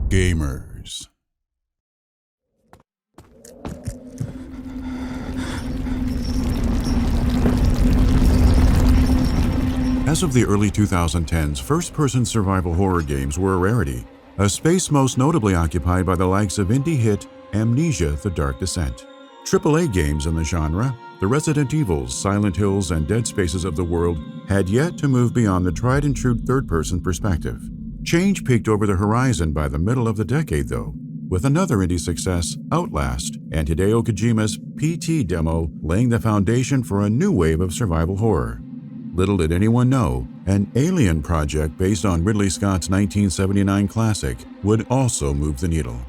Gamers. As of the early 2010s, first-person survival horror games were a rarity, a space most notably occupied by the likes of indie hit Amnesia: The Dark Descent. AAA games in the genre, the Resident Evils, Silent Hills, and Dead Spaces of the world, had yet to move beyond the tried-and-true third-person perspective. Change peaked over the horizon by the middle of the decade, though, with another indie success, Outlast, and Hideo Kojima's PT demo laying the foundation for a new wave of survival horror. Little did anyone know, an Alien project based on Ridley Scott's 1979 classic would also move the needle.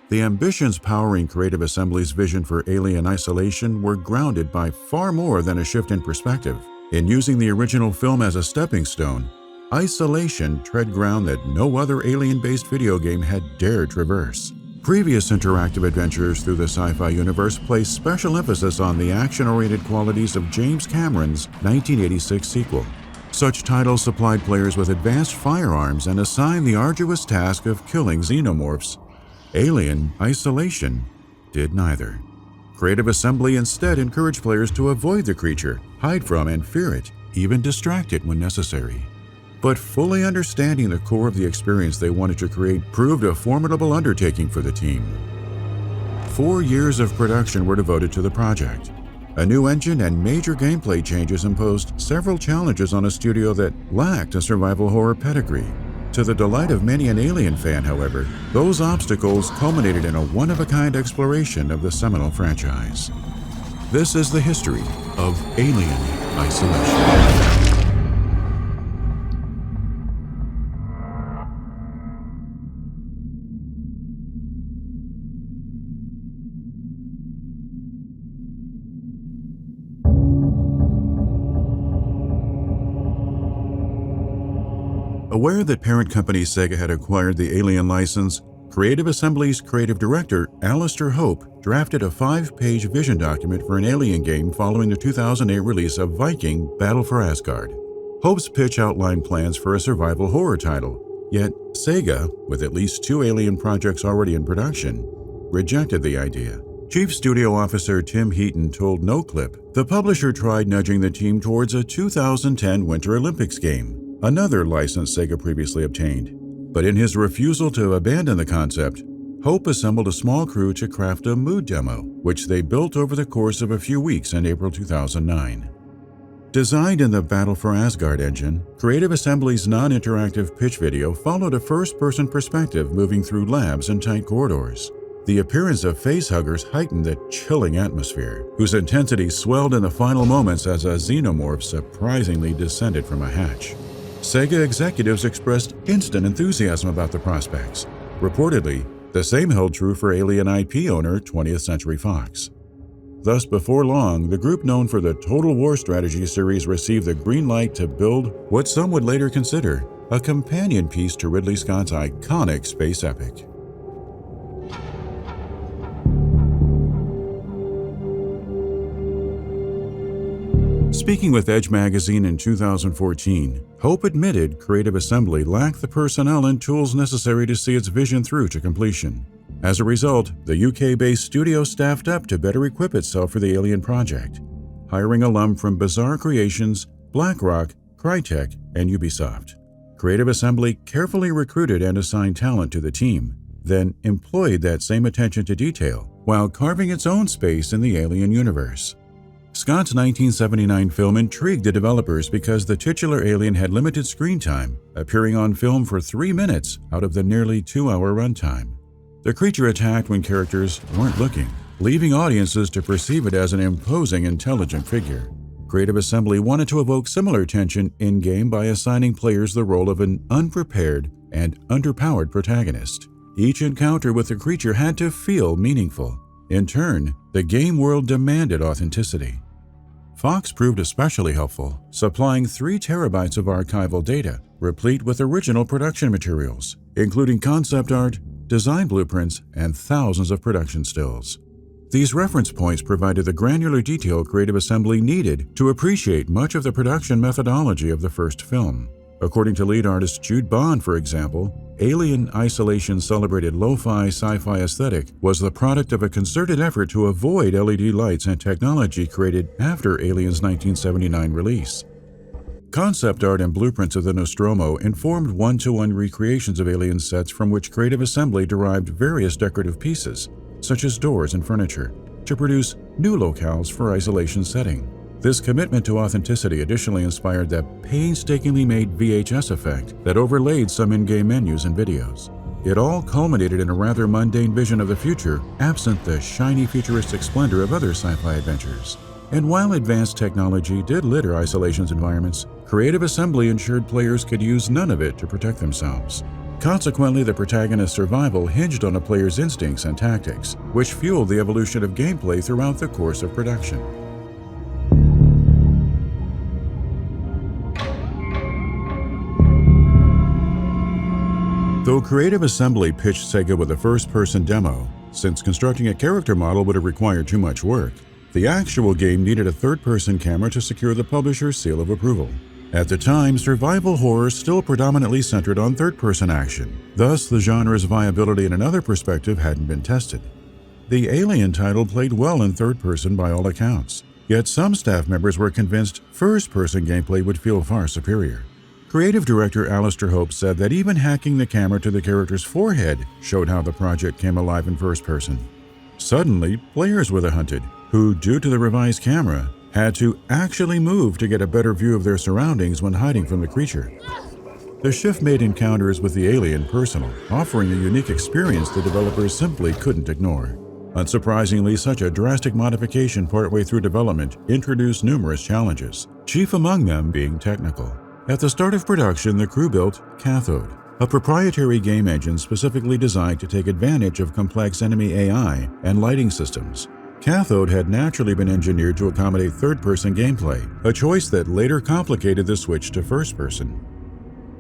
The ambitions powering Creative Assembly's vision for Alien Isolation were grounded by far more than a shift in perspective. In using the original film as a stepping stone, Isolation tread ground that no other alien-based video game had dared traverse. Previous interactive adventures through the sci-fi universe placed special emphasis on the action-oriented qualities of James Cameron's 1986 sequel. Such titles supplied players with advanced firearms and assigned the arduous task of killing Xenomorphs. Alien Isolation did neither. Creative Assembly instead encouraged players to avoid the creature, hide from and fear it, even distract it when necessary. But fully understanding the core of the experience they wanted to create proved a formidable undertaking for the team. 4 years of production were devoted to the project. A new engine and major gameplay changes imposed several challenges on a studio that lacked a survival horror pedigree. To the delight of many an Alien fan, however, those obstacles culminated in a one-of-a-kind exploration of the seminal franchise. This is the history of Alien Isolation. Aware that parent company Sega had acquired the Alien license, Creative Assembly's creative director, Alistair Hope, drafted a 5-page vision document for an Alien game following the 2008 release of Viking: Battle for Asgard. Hope's pitch outlined plans for a survival horror title, yet Sega, with at least 2 Alien projects already in production, rejected the idea. Chief Studio Officer Tim Heaton told NoClip the publisher tried nudging the team towards a 2010 Winter Olympics game, another license Sega previously obtained. But in his refusal to abandon the concept, Hope assembled a small crew to craft a mood demo, which they built over the course of a few weeks in April 2009. Designed in the Battle for Asgard engine, Creative Assembly's non-interactive pitch video followed a first-person perspective moving through labs and tight corridors. The appearance of facehuggers heightened the chilling atmosphere, whose intensity swelled in the final moments as a Xenomorph surprisingly descended from a hatch. Sega executives expressed instant enthusiasm about the prospects. Reportedly, the same held true for Alien IP owner 20th Century Fox. Thus, before long, the group known for the Total War strategy series received the green light to build what some would later consider a companion piece to Ridley Scott's iconic space epic. Speaking with Edge magazine in 2014, Hope admitted Creative Assembly lacked the personnel and tools necessary to see its vision through to completion. As a result, the UK-based studio staffed up to better equip itself for the Alien project, hiring alum from Bizarre Creations, BlackRock, Crytek, and Ubisoft. Creative Assembly carefully recruited and assigned talent to the team, then employed that same attention to detail while carving its own space in the Alien universe. Scott's 1979 film intrigued the developers because the titular alien had limited screen time, appearing on film for 3 minutes out of the nearly 2-hour runtime. The creature attacked when characters weren't looking, leaving audiences to perceive it as an imposing, intelligent figure. Creative Assembly wanted to evoke similar tension in-game by assigning players the role of an unprepared and underpowered protagonist. Each encounter with the creature had to feel meaningful. In turn, the game world demanded authenticity. Fox proved especially helpful, supplying 3 terabytes of archival data, replete with original production materials, including concept art, design blueprints, and thousands of production stills. These reference points provided the granular detail Creative Assembly needed to appreciate much of the production methodology of the first film. According to lead artist Jude Bond, for example, Alien Isolation's celebrated lo-fi sci-fi aesthetic was the product of a concerted effort to avoid LED lights and technology created after Alien's 1979 release. Concept art and blueprints of the Nostromo informed one-to-one recreations of Alien sets from which Creative Assembly derived various decorative pieces, such as doors and furniture, to produce new locales for Isolation's setting. This commitment to authenticity additionally inspired the painstakingly made VHS effect that overlaid some in-game menus and videos. It all culminated in a rather mundane vision of the future, absent the shiny futuristic splendor of other sci-fi adventures. And while advanced technology did litter Isolation's environments, Creative Assembly ensured players could use none of it to protect themselves. Consequently, the protagonist's survival hinged on a player's instincts and tactics, which fueled the evolution of gameplay throughout the course of production. Though Creative Assembly pitched Sega with a first-person demo, since constructing a character model would have required too much work, the actual game needed a third-person camera to secure the publisher's seal of approval. At the time, survival horror still predominantly centered on third-person action. Thus, the genre's viability in another perspective hadn't been tested. The Alien title played well in third-person by all accounts, yet some staff members were convinced first-person gameplay would feel far superior. Creative director Alistair Hope said that even hacking the camera to the character's forehead showed how the project came alive in first person. Suddenly, players were the hunted, who, due to the revised camera, had to actually move to get a better view of their surroundings when hiding from the creature. The shift made encounters with the alien personal, offering a unique experience the developers simply couldn't ignore. Unsurprisingly, such a drastic modification partway through development introduced numerous challenges, chief among them being technical. At the start of production, the crew built Cathode, a proprietary game engine specifically designed to take advantage of complex enemy AI and lighting systems. Cathode had naturally been engineered to accommodate third-person gameplay, a choice that later complicated the switch to first-person.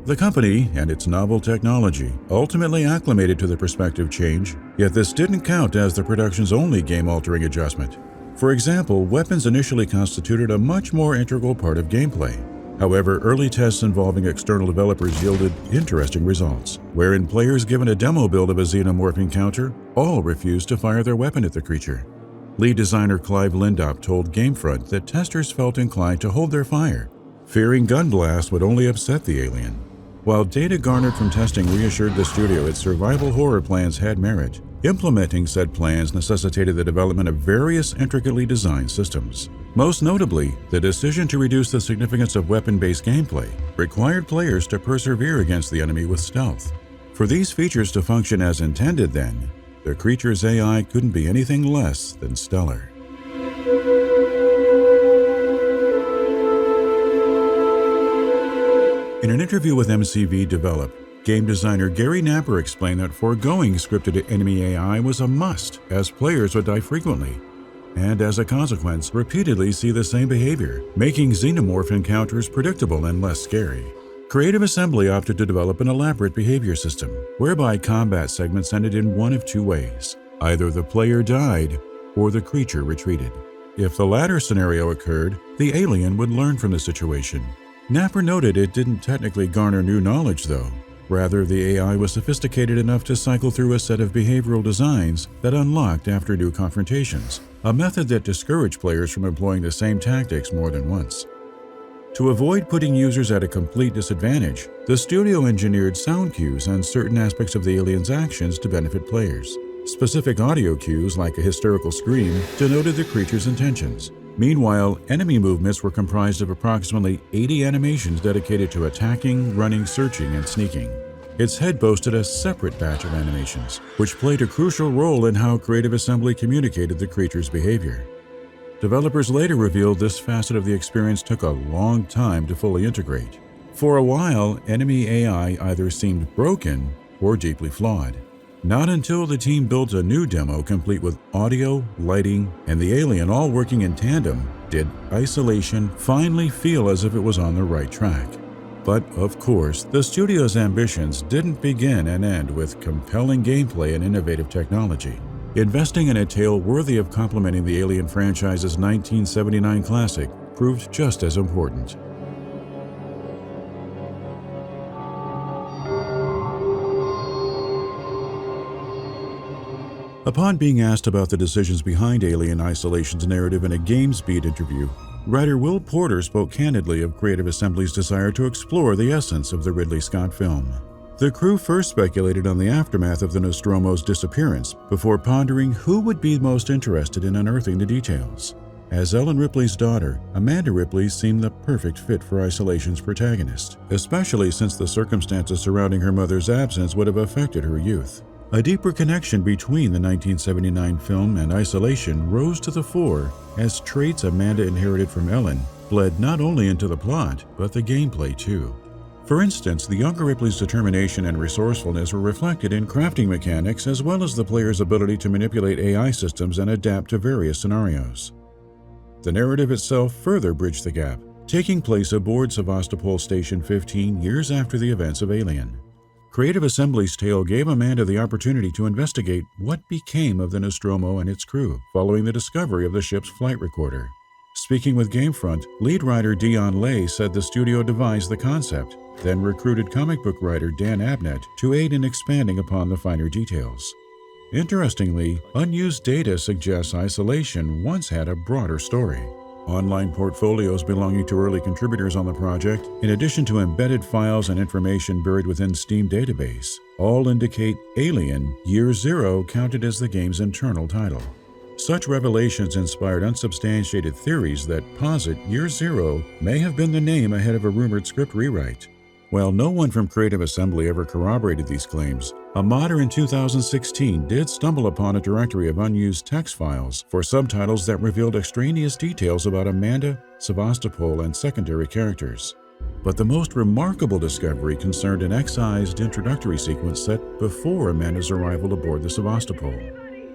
The company and its novel technology ultimately acclimated to the perspective change, yet this didn't count as the production's only game-altering adjustment. For example, weapons initially constituted a much more integral part of gameplay. However, early tests involving external developers yielded interesting results, wherein players given a demo build of a Xenomorph encounter all refused to fire their weapon at the creature. Lead designer Clive Lindop told Gamefront that testers felt inclined to hold their fire, fearing gun blast would only upset the alien. While data garnered from testing reassured the studio its survival horror plans had merit, implementing said plans necessitated the development of various intricately designed systems. Most notably, the decision to reduce the significance of weapon-based gameplay required players to persevere against the enemy with stealth. For these features to function as intended then, the creature's AI couldn't be anything less than stellar. In an interview with MCV Develop, game designer Gary Napper explained that foregoing scripted enemy AI was a must, as players would die frequently, and as a consequence, repeatedly see the same behavior, making xenomorph encounters predictable and less scary. Creative Assembly opted to develop an elaborate behavior system, whereby combat segments ended in one of two ways. Either the player died, or the creature retreated. If the latter scenario occurred, the alien would learn from the situation. Napper noted it didn't technically garner new knowledge, though. Rather, the AI was sophisticated enough to cycle through a set of behavioral designs that unlocked after new confrontations, a method that discouraged players from employing the same tactics more than once. To avoid putting users at a complete disadvantage, the studio engineered sound cues on certain aspects of the alien's actions to benefit players. Specific audio cues, like a hysterical scream, denoted the creature's intentions. Meanwhile, enemy movements were comprised of approximately 80 animations dedicated to attacking, running, searching, and sneaking. Its head boasted a separate batch of animations, which played a crucial role in how Creative Assembly communicated the creature's behavior. Developers later revealed this facet of the experience took a long time to fully integrate. For a while, enemy AI either seemed broken or deeply flawed. Not until the team built a new demo complete with audio, lighting, and the alien all working in tandem did Isolation finally feel as if it was on the right track. But, of course, the studio's ambitions didn't begin and end with compelling gameplay and innovative technology. Investing in a tale worthy of complementing the Alien franchise's 1979 classic proved just as important. Upon being asked about the decisions behind Alien Isolation's narrative in a GamesBeat interview, writer Will Porter spoke candidly of Creative Assembly's desire to explore the essence of the Ridley Scott film. The crew first speculated on the aftermath of the Nostromo's disappearance before pondering who would be most interested in unearthing the details. As Ellen Ripley's daughter, Amanda Ripley seemed the perfect fit for Isolation's protagonist, especially since the circumstances surrounding her mother's absence would have affected her youth. A deeper connection between the 1979 film and Isolation rose to the fore as traits Amanda inherited from Ellen bled not only into the plot, but the gameplay too. For instance, the younger Ripley's determination and resourcefulness were reflected in crafting mechanics as well as the player's ability to manipulate AI systems and adapt to various scenarios. The narrative itself further bridged the gap, taking place aboard Sevastopol Station 15 years after the events of Alien. Creative Assembly's tale gave Amanda the opportunity to investigate what became of the Nostromo and its crew following the discovery of the ship's flight recorder. Speaking with Gamefront, lead writer Dion Lay said the studio devised the concept, then recruited comic book writer Dan Abnett to aid in expanding upon the finer details. Interestingly, unused data suggests Isolation once had a broader story. Online portfolios belonging to early contributors on the project, in addition to embedded files and information buried within Steam database, all indicate Alien Year Zero counted as the game's internal title. Such revelations inspired unsubstantiated theories that posit Year Zero may have been the name ahead of a rumored script rewrite. While no one from Creative Assembly ever corroborated these claims, a modder in 2016 did stumble upon a directory of unused text files for subtitles that revealed extraneous details about Amanda, Sevastopol, and secondary characters. But the most remarkable discovery concerned an excised introductory sequence set before Amanda's arrival aboard the Sevastopol.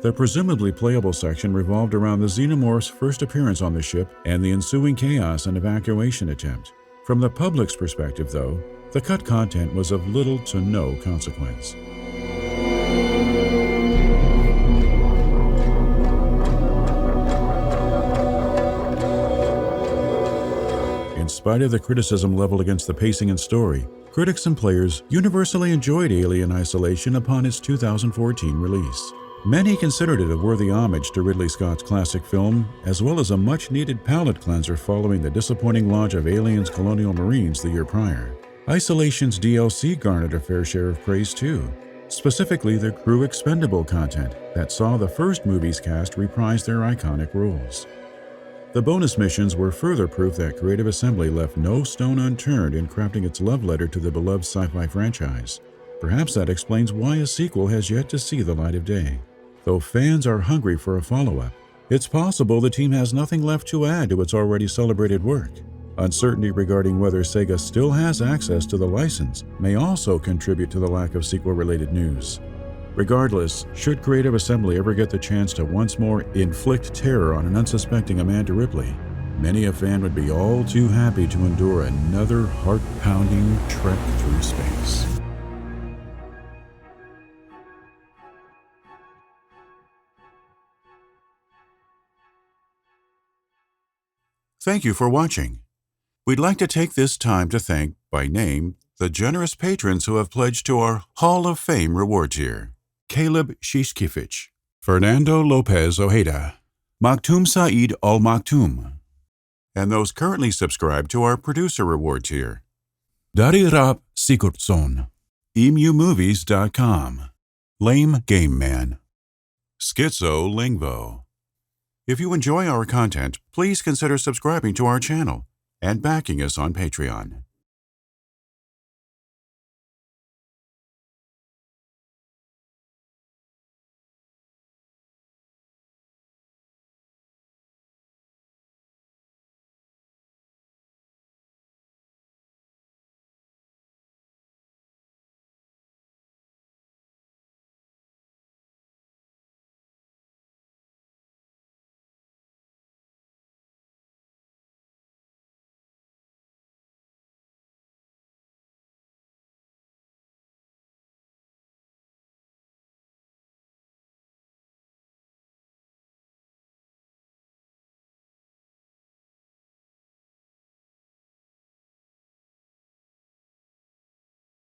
The presumably playable section revolved around the Xenomorphs' first appearance on the ship and the ensuing chaos and evacuation attempt. From the public's perspective, though, the cut content was of little to no consequence. In spite of the criticism leveled against the pacing and story, critics and players universally enjoyed Alien Isolation upon its 2014 release. Many considered it a worthy homage to Ridley Scott's classic film, as well as a much-needed palate cleanser following the disappointing launch of Aliens Colonial Marines the year prior. Isolation's DLC garnered a fair share of praise too, specifically the crew expendable content that saw the first movie's cast reprise their iconic roles. The bonus missions were further proof that Creative Assembly left no stone unturned in crafting its love letter to the beloved sci-fi franchise. Perhaps that explains why a sequel has yet to see the light of day. Though fans are hungry for a follow-up, it's possible the team has nothing left to add to its already celebrated work. Uncertainty regarding whether Sega still has access to the license may also contribute to the lack of sequel-related news. Regardless, should Creative Assembly ever get the chance to once more inflict terror on an unsuspecting Amanda Ripley, many a fan would be all too happy to endure another heart-pounding trek through space. Thank you for watching. We'd like to take this time to thank, by name, the generous patrons who have pledged to our Hall of Fame reward tier. Caleb Shishkevich, Fernando Lopez Ojeda, Maktoum Saeed Al Maktoum, and those currently subscribed to our producer reward tier. Darirab Sigurdsson, EmuMovies.com, Lame Game Man, Schizo Lingvo. If you enjoy our content, please consider subscribing to our channel and backing us on Patreon.